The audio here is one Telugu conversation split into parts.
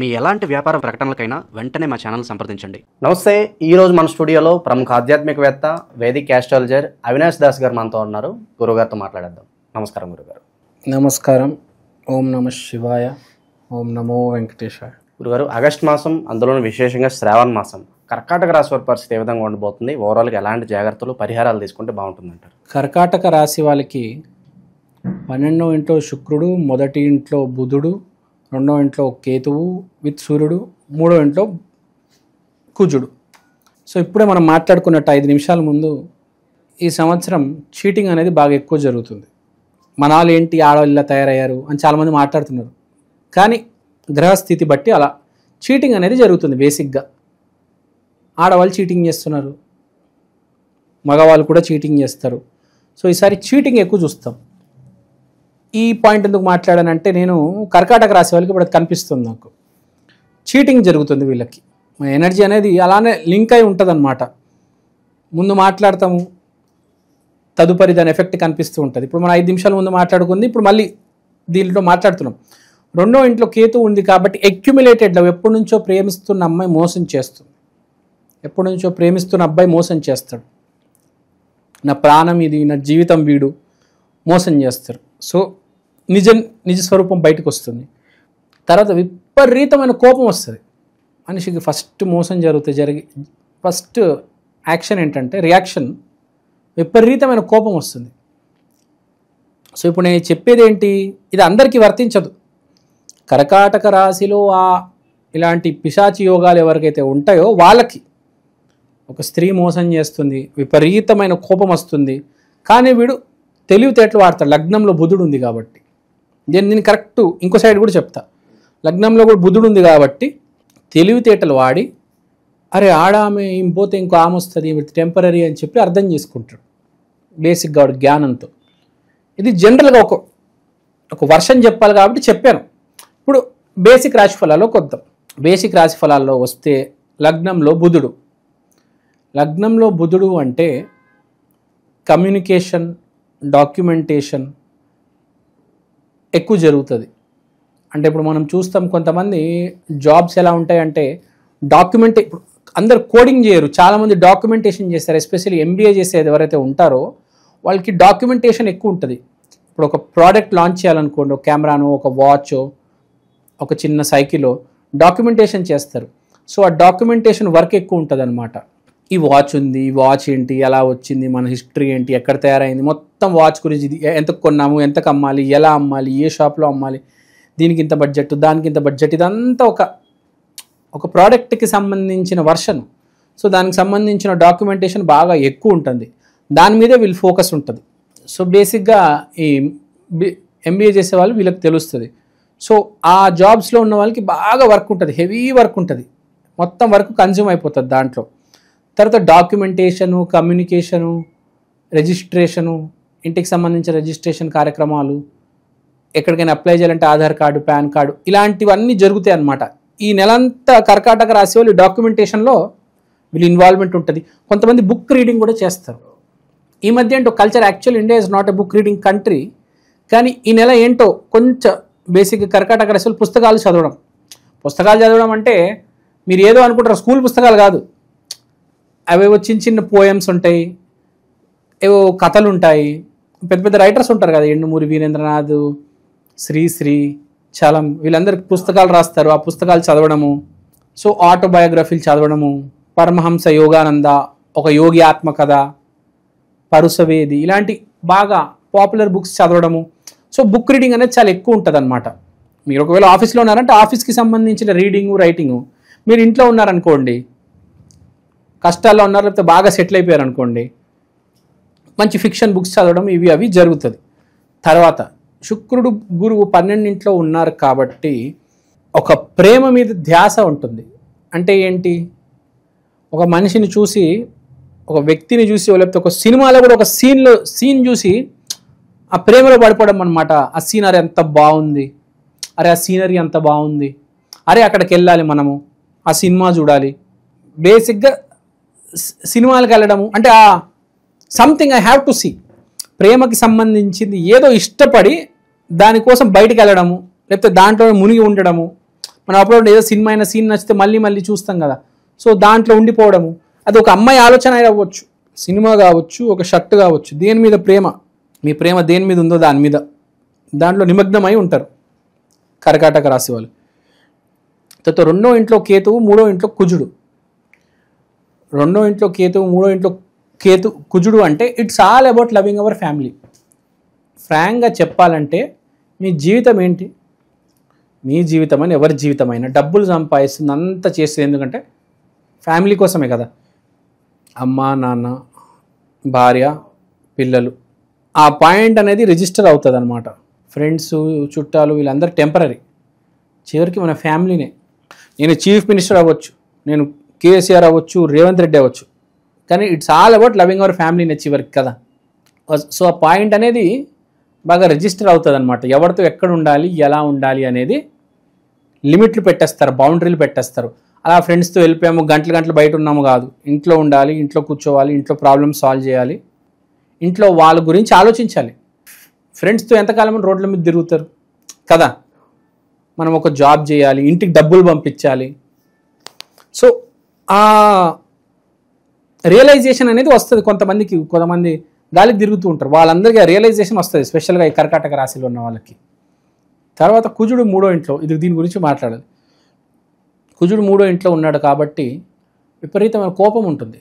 మీ ఎలాంటి వ్యాపార ప్రకటనలకైనా వెంటనే మా ఛానల్ సంప్రదించండి. నమస్తే. ఈరోజు మన స్టూడియోలో ప్రముఖ ఆధ్యాత్మికవేత్త వేదిక్ ఆస్ట్రాలజర్ అవినాష్ దాస్ గారు మనతో ఉన్నారు. గురుగారితో మాట్లాడేద్దాం. నమస్కారం గురుగారు. నమస్కారం. ఓం నమ శివాయ. ఓం నమో వెంకటేశాయ. గురుగారు, ఆగస్టు మాసం, అందులోనూ విశేషంగా శ్రావణ మాసం, కర్కాటక రాశి వారి పరిస్థితి ఏ విధంగా ఉండబోతుంది? ఓవరాల్గా ఎలాంటి జాగ్రత్తలు, పరిహారాలు తీసుకుంటే బాగుంటుందంటారు? కర్కాటక రాశి వాళ్ళకి 12వ ఇంట్లో శుక్రుడు, మొదటి ఇంట్లో బుధుడు, 2వ ఇంట్లో కేతువు విత్ సూర్యుడు, 3వ ఇంట్లో కుజుడు. సో ఇప్పుడే మనం మాట్లాడుకున్నట్టు 5 నిమిషాల ముందు ఈ సంవత్సరం చీటింగ్ అనేది బాగా ఎక్కువ జరుగుతుంది. మనాలు ఏంటి, ఆడవాళ్ళు ఇలా తయారయ్యారు అని చాలామంది మాట్లాడుతున్నారు. కానీ గ్రహస్థితి బట్టి అలా చీటింగ్ అనేది జరుగుతుంది. బేసిక్గా ఆడవాళ్ళు చీటింగ్ చేస్తున్నారు, మగవాళ్ళు కూడా చీటింగ్ చేస్తారు. సో ఈసారి చీటింగ్ ఎక్కువ చూస్తాం. ఈ పాయింట్ ఎందుకు మాట్లాడానంటే, నేను కర్కాటక రాశి వాళ్ళకి ఇప్పుడు కనిపిస్తుంది, నాకు చీటింగ్ జరుగుతుంది. వీళ్ళకి మన ఎనర్జీ అనేది అలానే లింక్ అయి ఉంటుంది అన్నమాట. ముందు మాట్లాడతాము, తదుపరి దాని ఎఫెక్ట్ కనిపిస్తూ ఉంటుంది. ఇప్పుడు మనం 5 నిమిషాల ముందు మాట్లాడుకుంది, ఇప్పుడు మళ్ళీ దీంట్లో మాట్లాడుతున్నాం. 2వ ఇంట్లో కేతు ఉంది కాబట్టి అక్యుములేటెడ్ లవ్, ఎప్పటి నుంచో ప్రేమిస్తున్న అమ్మాయి మోసం చేస్తుంది. ఎప్పటి నుంచో ప్రేమిస్తున్న అబ్బాయి మోసం చేస్తాడు. నా ప్రాణం ఇది, నా జీవితం వీడు, మోసం చేస్తారు. సో నిజ స్వరూపం బయటకు వస్తుంది. తర్వాత విపరీతమైన కోపం వస్తుంది మనిషికి. ఫస్ట్ మోసం ఫస్ట్ యాక్షన్ ఏంటంటే, రియాక్షన్ విపరీతమైన కోపం వస్తుంది. సో ఇప్పుడు నేను చెప్పేది ఏంటి, ఇది అందరికీ వర్తించదు. కర్కాటక రాశిలో ఇలాంటి పిశాచి యోగాలు ఎవరికైతే ఉంటాయో వాళ్ళకి ఒక స్త్రీ మోసం చేస్తుంది, విపరీతమైన కోపం వస్తుంది. కానీ వీడు తెలివితేటలు వాడతాడు. లగ్నంలో బుధుడు ఉంది కాబట్టి, నేను కరెక్ట్ ఇంకో సైడ్ కూడా చెప్తా. లగ్నంలో కూడా బుధుడు ఉంది కాబట్టి తెలివితేటలు వాడి, అరే ఆడామె పోతే ఇంకో ఆమె వస్తుంది, టెంపరీ అని చెప్పి అర్థం చేసుకుంటాడు బేసిక్గా వాడు జ్ఞానంతో. ఇది జనరల్గా ఒక వర్షన్ చెప్పాలి కాబట్టి చెప్పాను. ఇప్పుడు బేసిక్ రాశి ఫలాల్లోకి వద్దాం. బేసిక్ రాశి ఫలాల్లో వస్తే లగ్నంలో బుధుడు అంటే కమ్యూనికేషన్, డాక్యుమెంటేషన్ ఎక్కువ జరుగుతుంది. అంటే ఇప్పుడు మనం చూస్తాం కొంతమంది జాబ్స్ ఎలా ఉంటాయంటే, ఇప్పుడు అందరు కోడింగ్ చేయరు, చాలామంది డాక్యుమెంటేషన్ చేస్తారు. ఎస్పెషల్లీ MBA చేసేది ఎవరైతే ఉంటారో వాళ్ళకి డాక్యుమెంటేషన్ ఎక్కువ ఉంటుంది. ఇప్పుడు ఒక ప్రోడక్ట్ లాంచ్ చేయాలనుకోండి, ఒక కెమెరానో, ఒక వాచో, ఒక చిన్న సైకిలో డాక్యుమెంటేషన్ చేస్తారు. సో ఆ డాక్యుమెంటేషన్ వర్క్ ఎక్కువ ఉంటుంది అనమాట. ఈ వాచ్ ఉంది, ఈ వాచ్ ఏంటి, ఎలా వచ్చింది, మన హిస్టరీ ఏంటి, ఎక్కడ తయారైంది, మొత్తం వాచ్ గురించి, ఎంత కొన్నాము, ఎంతకు అమ్మాలి, ఎలా అమ్మాలి, ఏ షాప్లో అమ్మాలి, దీనికి ఇంత బడ్జెట్, దానికి ఇంత బడ్జెట్, ఇదంతా ఒక ప్రోడక్ట్కి సంబంధించిన వర్షన్. సో దానికి సంబంధించిన డాక్యుమెంటేషన్ బాగా ఎక్కువ ఉంటుంది. దాని మీదే వీళ్ళు ఫోకస్ ఉంటుంది. సో బేసిక్గా ఈ MBA చేసే వాళ్ళు వీళ్ళకి తెలుస్తుంది. సో ఆ జాబ్స్లో ఉన్న వాళ్ళకి బాగా వర్క్ ఉంటుంది, హెవీ వర్క్ ఉంటుంది, మొత్తం వర్క్ కన్జ్యూమ్ అయిపోతుంది దాంట్లో. తర్వాత డాక్యుమెంటేషను, కమ్యూనికేషను, రిజిస్ట్రేషను, ఇంటికి సంబంధించిన రిజిస్ట్రేషన్ కార్యక్రమాలు, ఎక్కడికైనా అప్లై చేయాలంటే ఆధార్ కార్డు, పాన్ కార్డు, ఇలాంటివన్నీ జరుగుతాయి అన్నమాట. ఈ నెలంతా కర్కాటక రాశి వాళ్ళు డాక్యుమెంటేషన్లో వీళ్ళు ఇన్వాల్వ్మెంట్ ఉంటుంది. కొంతమంది బుక్ రీడింగ్ కూడా చేస్తారు. ఈ మధ్య ఏంటో culture, actual India is not a book reading country, కానీ ఈ నెల ఏంటో కొంచెం బేసిక్గా కర్కాటక రాశి వాళ్ళు పుస్తకాలు చదవడం అంటే మీరు ఏదో అనుకుంటారు, స్కూల్ పుస్తకాలు కాదు, అవేవో చిన్న పోయమ్స్ ఉంటాయి, ఏవో కథలు ఉంటాయి. పెద్ద రైటర్స్ ఉంటారు కదా, ఎండుమూరి వీరేంద్రనాథ్, శ్రీశ్రీ, చలం, వీళ్ళందరికీ పుస్తకాలు రాస్తారు. ఆ పుస్తకాలు చదవడము, సో ఆటోబయోగ్రఫీలు చదవడము, పరమహంస యోగానంద, ఒక యోగి ఆత్మకథ, పరుసవేది, ఇలాంటి బాగా పాపులర్ బుక్స్ చదవడము. సో బుక్ రీడింగ్ అనేది చాలా ఎక్కువ ఉంటుంది అనమాట. మీరు ఒకవేళ ఆఫీస్లో ఉన్నారంటే ఆఫీస్కి సంబంధించిన రీడింగు, రైటింగు. మీరు ఇంట్లో ఉన్నారనుకోండి, కష్టాల్లో ఉన్నారు, లేకపోతే బాగా సెటిల్ అయిపోయారు అనుకోండి, మంచి ఫిక్షన్ బుక్స్ చదవడం, అవి జరుగుతుంది. తర్వాత శుక్రుడు, గురువు 12 ఉన్నారు కాబట్టి ఒక ప్రేమ మీద ధ్యాస ఉంటుంది. అంటే ఏంటి, ఒక మనిషిని చూసి, ఒక వ్యక్తిని చూసి, లేకపోతే ఒక సినిమాలో కూడా ఒక సీన్ చూసి ఆ ప్రేమలో పడిపోవడం అనమాట. ఆ సీనరీ ఎంత బాగుంది, అరే ఆ సీనరీ అంత బాగుంది, అరే అక్కడికి వెళ్ళాలి మనము, ఆ సినిమా చూడాలి. బేసిక్గా సినిమాలకు వెళ్ళడము అంటే something I have to see, ప్రేమకి సంబంధించింది ఏదో ఇష్టపడి దానికోసం బయటికి వెళ్ళడము, లేకపోతే దాంట్లో మునిగి ఉండడము, మనం అప్పుడు ఏదో సినిమా అయినా సీన్ నచ్చితే మళ్ళీ మళ్ళీ చూస్తాం కదా. సో దాంట్లో ఉండిపోవడము, అది ఒక అమ్మాయి ఆలోచన అవ్వచ్చు, సినిమా కావచ్చు, ఒక షర్ట్ కావచ్చు, దేని మీద ప్రేమ, మీ ప్రేమ దేని మీద ఉందో దాని మీద, దాంట్లో నిమగ్నమై ఉంటారు కర్కాటక రాశి వాళ్ళు. తర్వాత రెండో ఇంట్లో కేతువు, మూడో ఇంట్లో కుజుడు. రెండో ఇంట్లో కేతువు, మూడో ఇంట్లో కుజుడు అంటే it's all about loving our family. ఫ్రాంక్గా చెప్పాలంటే మీ జీవితం ఏంటి, మీ జీవితం అని ఎవరి జీవితమైనా డబ్బులు సంపాదిస్తుంది అంతా చేస్తుంది ఎందుకంటే ఫ్యామిలీ కోసమే కదా. అమ్మ నాన్న భార్య పిల్లలు, ఆ పాయింట్ అనేది రిజిస్టర్ అవుతుంది అనమాట. ఫ్రెండ్స్ చుట్టాలు వీళ్ళందరూ టెంపరీ, చివరికి మన ఫ్యామిలీనే. నేను చీఫ్ మినిస్టర్ అవ్వచ్చు, నేను కేసీఆర్ అవ్వచ్చు, రేవంత్ రెడ్డి అవ్వచ్చు, కానీ it's all about loving our ఫ్యామిలీనే చివరికి కదా. సో ఆ పాయింట్ అనేది బాగా రిజిస్టర్ అవుతుంది అనమాట. ఎవరితో ఎక్కడ ఉండాలి, ఎలా ఉండాలి అనేది లిమిట్లు పెట్టేస్తారు, బౌండరీలు పెట్టేస్తారు. అలా ఫ్రెండ్స్తో వెళ్ళిపోయాము, గంటలు బయట ఉన్నాము కాదు, ఇంట్లో ఉండాలి, ఇంట్లో కూర్చోవాలి, ఇంట్లో ప్రాబ్లమ్స్ సాల్వ్ చేయాలి, ఇంట్లో వాళ్ళ గురించి ఆలోచించాలి. ఫ్రెండ్స్తో ఎంతకాలం రోడ్ల మీద తిరుగుతారు కదా. మనం ఒక జాబ్ చేయాలి, ఇంటికి డబ్బులు పంపించాలి. సో ఆ రియలైజేషన్ అనేది వస్తుంది కొంతమందికి. కొంతమంది గాలికి తిరుగుతూ ఉంటారు, వాళ్ళందరికీ ఆ రియలైజేషన్ వస్తుంది, స్పెషల్గా ఈ కర్కాటక రాశిలో ఉన్న వాళ్ళకి. తర్వాత కుజుడు మూడో ఇంట్లో, దీని గురించి మాట్లాడాలి. కుజుడు మూడో ఇంట్లో ఉన్నాడు కాబట్టి విపరీతమైన కోపం ఉంటుంది,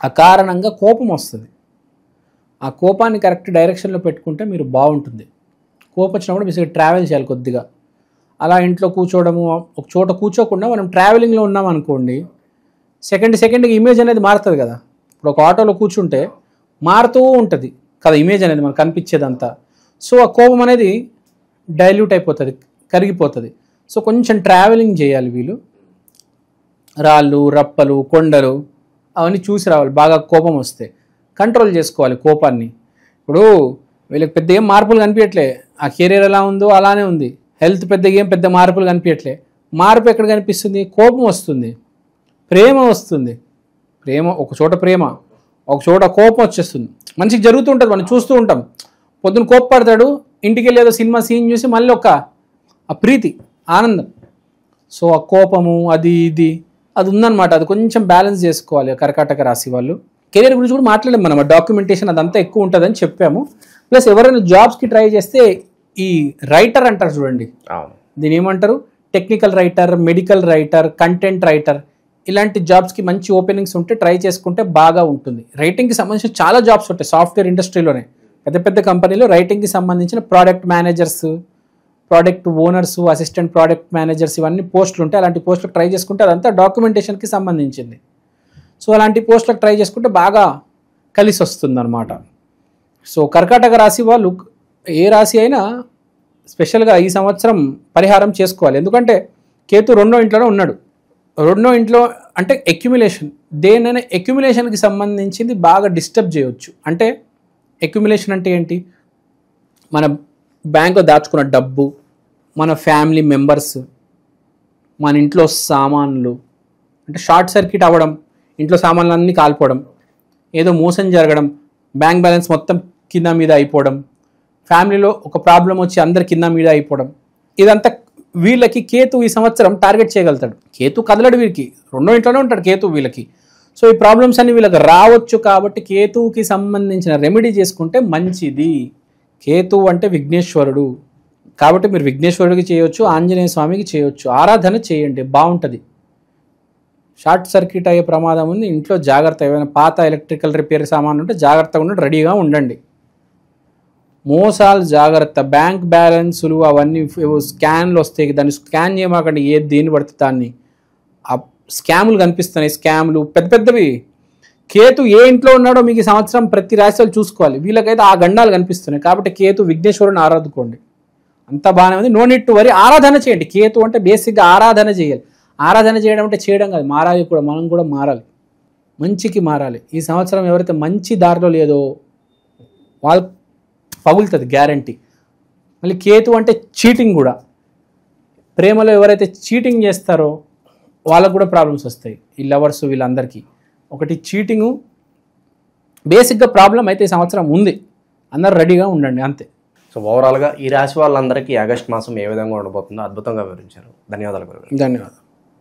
అకారణంగా కోపం వస్తుంది. ఆ కోపాన్ని కరెక్ట్ డైరెక్షన్లో పెట్టుకుంటే మీరు బాగుంటుంది. కోపం వచ్చినప్పుడు మీరు ట్రావెల్ చేయాలి కొద్దిగా. అలా ఇంట్లో కూర్చోవడము, ఒక చోట కూర్చోకుండా మనం ట్రావెలింగ్లో ఉన్నాం అనుకోండి, సెకండ్కి ఇమేజ్ అనేది మారుతుంది కదా. ఇప్పుడు ఒక ఆటోలో కూర్చుంటే మారుతూ ఉంటుంది కదా ఇమేజ్ అనేది మనకు కనిపించేదంతా. సో ఆ కోపం అనేది డైల్యూట్ అయిపోతుంది, కరిగిపోతుంది. సో కొంచెం ట్రావెలింగ్ చేయాలి వీళ్ళు, రాళ్ళు రప్పలు కొండలు అవన్నీ చూసి రావాలి. బాగా కోపం వస్తే కంట్రోల్ చేసుకోవాలి కోపాన్ని. ఇప్పుడు వీళ్ళకి పెద్ద ఏం మార్పులు కనిపించట్లే, ఆ కెరీర్ ఎలా ఉందో అలానే ఉంది, హెల్త్ పెద్ద మార్పులు కనిపించట్లే. మార్పు ఎక్కడ కనిపిస్తుంది, కోపం వస్తుంది, ప్రేమ వస్తుంది. ఒక చోట ప్రేమ, ఒక చోట కోపం వచ్చేస్తుంది. మనిషికి జరుగుతూ ఉంటుంది, మనం చూస్తూ ఉంటాం. పొద్దున కోపపడతాడు, ఇంటికి వెళ్ళి ఏదో సినిమా సీన్ చూసి మళ్ళీ ఆ ప్రీతి ఆనందం. సో ఆ కోపము అది ఉందన్నమాట. అది కొంచెం బ్యాలెన్స్ చేసుకోవాలి కర్కాటక రాశి వాళ్ళు. కెరీర్ గురించి కూడా మాట్లాడాము మనం, డాక్యుమెంటేషన్ అదంతా ఎక్కువ ఉంటుందని చెప్పాము. ప్లస్ ఎవరైనా జాబ్స్కి ట్రై చేస్తే ఈ రైటర్ అంటారు చూడండి, దీని ఏమంటారు, technical writer, medical writer, content writer, ఇలాంటి జాబ్స్కి మంచి ఓపెనింగ్స్ ఉంటే ట్రై చేసుకుంటే బాగా ఉంటుంది. రైటింగ్కి సంబంధించిన చాలా జాబ్స్ ఉంటాయి సాఫ్ట్వేర్ ఇండస్ట్రీలోనే. పెద్ద కంపెనీలో రైటింగ్కి సంబంధించిన product managers, product owners, assistant product managers, ఇవన్నీ పోస్టులు ఉంటాయి. అలాంటి పోస్టులకు ట్రై చేసుకుంటే అదంతా డాక్యుమెంటేషన్కి సంబంధించింది. సో అలాంటి పోస్టులకు ట్రై చేసుకుంటే బాగా కలిసి వస్తుంది అనమాట. సో కర్కాటక రాశి వాళ్ళు ఏ రాశి అయినా స్పెషల్గా ఈ సంవత్సరం పరిహారం చేసుకోవాలి. ఎందుకంటే కేతు రెండో ఇంట్లోనే ఉన్నాడు. రెండో ఇంట్లో అంటే అక్యుములేషన్, దేనైనా అక్యుములేషన్కి సంబంధించింది బాగా డిస్టర్బ్ చేయవచ్చు. అంటే అక్యుములేషన్ అంటే ఏంటి, మన బ్యాంకులో దాచుకున్న డబ్బు, మన ఫ్యామిలీ మెంబర్స్, మన ఇంట్లో సామాన్లు, అంటే షార్ట్ సర్క్యూట్ అవ్వడం, ఇంట్లో సామాన్లన్నీ కాలిపోవడం, ఏదో మోసం జరగడం, బ్యాంక్ బ్యాలెన్స్ మొత్తం కింద మీద అయిపోవడం, ఫ్యామిలీలో ఒక ప్రాబ్లం వచ్చి అందరు కింద మీద అయిపోవడం, ఇదంతా వీళ్ళకి కేతు ఈ సంవత్సరం టార్గెట్ చేయగలుగుతాడు. కేతు కదలడు, వీరికి రెండో ఇంట్లోనే ఉంటాడు కేతు వీళ్ళకి. సో ఈ ప్రాబ్లమ్స్ అన్ని వీళ్ళకి రావచ్చు కాబట్టి కేతువుకి సంబంధించిన రెమెడీ చేసుకుంటే మంచిది. కేతు అంటే విఘ్నేశ్వరుడు కాబట్టి మీరు విఘ్నేశ్వరుడికి చేయొచ్చు, ఆంజనేయ స్వామికి చేయొచ్చు, ఆరాధన చేయండి, బాగుంటుంది. షార్ట్ సర్క్యూట్ అయ్యే ప్రమాదం ఉంది, ఇంట్లో జాగ్రత్త. ఏమైనా పాత ఎలక్ట్రికల్ రిపేర్ సామాన్ ఉంటే జాగ్రత్తగా ఉండండి, రెడీగా ఉండండి. మోసాలు జాగ్రత్త, బ్యాంక్ బ్యాలెన్సులు అవన్నీ స్కాన్లు వస్తాయి, దాన్ని స్కాన్ చేయమాకండి. దేన్ని పడితే దాన్ని ఆ స్కాములు కనిపిస్తున్నాయి, స్కాములు పెద్దవి. కేతు ఏ ఇంట్లో ఉన్నాడో మీకు ఈ సంవత్సరం ప్రతి రాశిలో చూసుకోవాలి. వీళ్ళకైతే ఆ గండాలు కనిపిస్తున్నాయి కాబట్టి కేతు విఘ్నేశ్వరుని ఆరాధుకోండి, అంతా బాగానే ఉంది. నో నీడ్ టు వరీ, ఆరాధన చేయండి. కేతు అంటే బేసిక్గా ఆరాధన చేయాలి. ఆరాధన చేయడం అంటే చేయడం కాదు, మారాలి కూడా, మనం కూడా మారాలి, మంచికి మారాలి. ఈ సంవత్సరం ఎవరైతే మంచి దారిలో లేదో వాళ్ళు పగులుతుంది గ్యారంటీ. మళ్ళీ కేతు అంటే చీటింగ్ కూడా, ప్రేమలో ఎవరైతే చీటింగ్ చేస్తారో వాళ్ళకు కూడా ప్రాబ్లమ్స్ వస్తాయి. ఈ లవర్స్ వీళ్ళందరికీ ఒకటి చీటింగు బేసిక్గా ప్రాబ్లం అయితే ఈ సంవత్సరం ఉంది. అందరూ రెడీగా ఉండండి అంతే. సో ఓవరాల్గా ఈ రాశి వాళ్ళందరికీ ఆగస్ట్ మాసం ఏ విధంగా ఉండబోతుందో అద్భుతంగా వివరించారు. ధన్యవాదాలు గురుగారు. ధన్యవాదాలు.